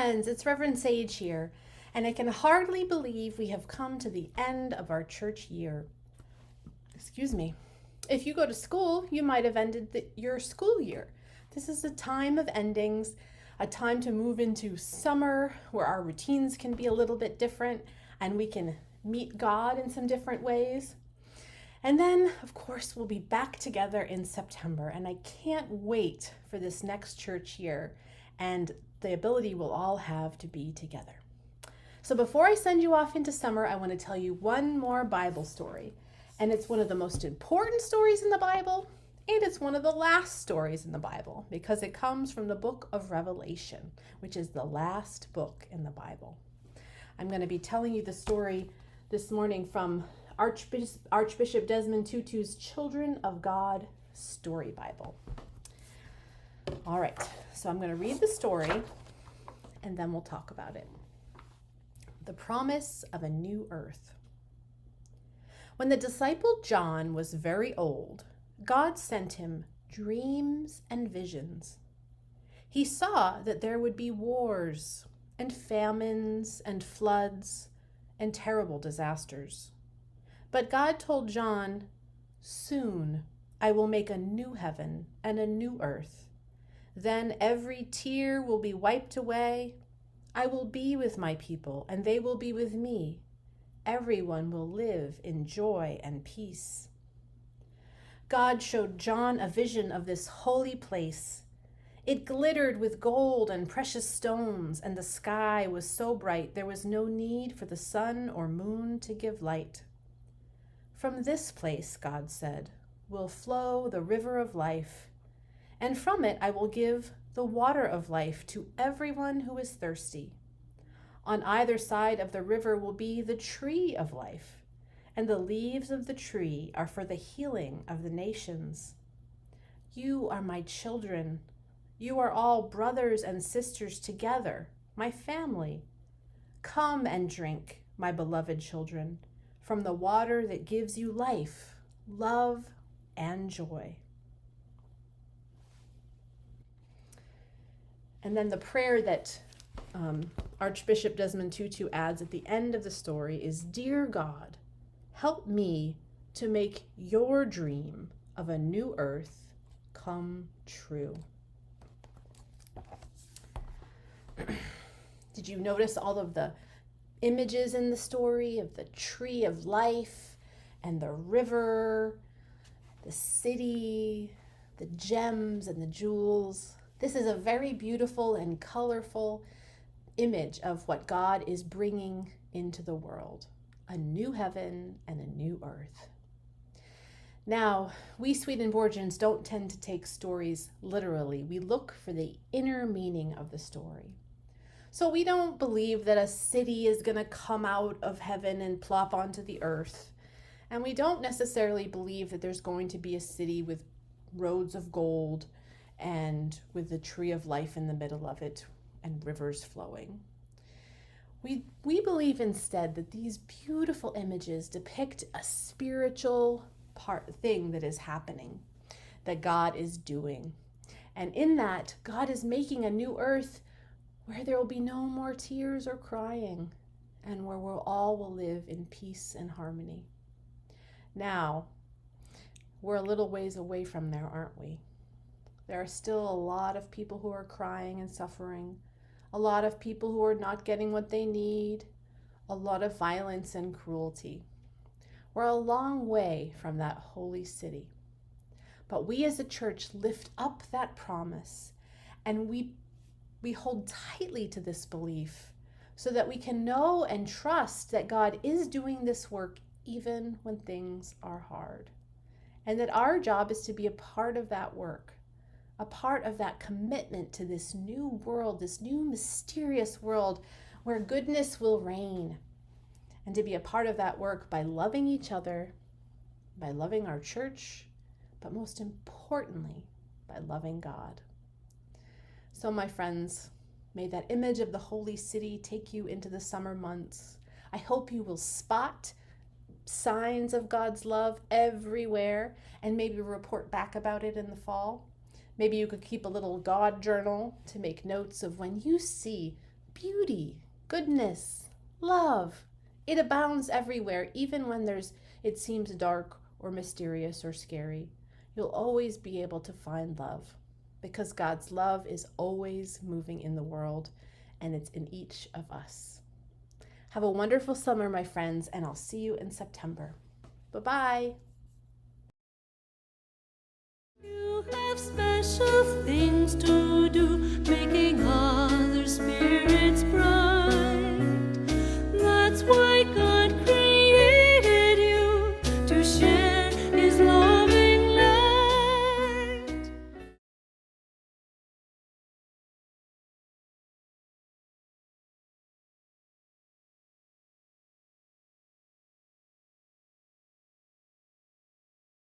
friends, it's Reverend Sage here, and I can hardly believe we have come to the end of our church year. Excuse me. If you go to school, you might have ended your school year. This is a time of endings, a time to move into summer where our routines can be a little bit different and we can meet God in some different ways. And then, of course, we'll be back together in September, and I can't wait for this next church year and the ability we'll all have to be together. So before I send you off into summer, I want to tell you one more Bible story. And it's one of the most important stories in the Bible, and it's one of the last stories in the Bible because it comes from the book of Revelation, which is the last book in the Bible. I'm going to be telling you the story this morning from Archbishop Desmond Tutu's Children of God Story Bible. All right, so I'm going to read the story and then we'll talk about it. The promise of a new earth. When the disciple John was very old, God sent him dreams and visions. He saw that there would be wars and famines and floods and terrible disasters. But God told John, "Soon I will make a new heaven and a new earth. Then every tear will be wiped away. I will be with my people, and they will be with me. Everyone will live in joy and peace." God showed John a vision of this holy place. It glittered with gold and precious stones, and the sky was so bright there was no need for the sun or moon to give light. "From this place," God said, "will flow the river of life, and from it I will give the water of life to everyone who is thirsty. On either side of the river will be the tree of life, and the leaves of the tree are for the healing of the nations. You are my children. You are all brothers and sisters together, my family. Come and drink, my beloved children, from the water that gives you life, love, and joy." And then the prayer that Archbishop Desmond Tutu adds at the end of the story is, "Dear God, help me to make your dream of a new earth come true." Did you notice all of the images in the story of the tree of life and the river, the city, the gems and the jewels? This is a very beautiful and colorful image of what God is bringing into the world, a new heaven and a new earth. Now, we Swedenborgians don't tend to take stories literally. We look for the inner meaning of the story. So we don't believe that a city is going to come out of heaven and plop onto the earth. And we don't necessarily believe that there's going to be a city with roads of gold and with the tree of life in the middle of it and rivers flowing. We believe instead that these beautiful images depict a spiritual thing that is happening, that God is doing. And in that, God is making a new earth where there will be no more tears or crying, and where we all will live in peace and harmony. Now, we're a little ways away from there, aren't we? There are still a lot of people who are crying and suffering, a lot of people who are not getting what they need, a lot of violence and cruelty. We're a long way from that holy city. But we as a church lift up that promise, and we hold tightly to this belief so that we can know and trust that God is doing this work even when things are hard. And that our job is to be a part of that work, a part of that commitment to this new world, this new mysterious world where goodness will reign. And to be a part of that work by loving each other, by loving our church, but most importantly, by loving God. So my friends, may that image of the holy city take you into the summer months. I hope you will spot signs of God's love everywhere and maybe report back about it in the fall. Maybe you could keep a little God journal to make notes of when you see beauty, goodness, love. It abounds everywhere, even when it seems dark or mysterious or scary. You'll always be able to find love because God's love is always moving in the world, and it's in each of us. Have a wonderful summer, my friends, and I'll see you in September. Bye-bye. You have special things to do, making other spirits bright. That's why God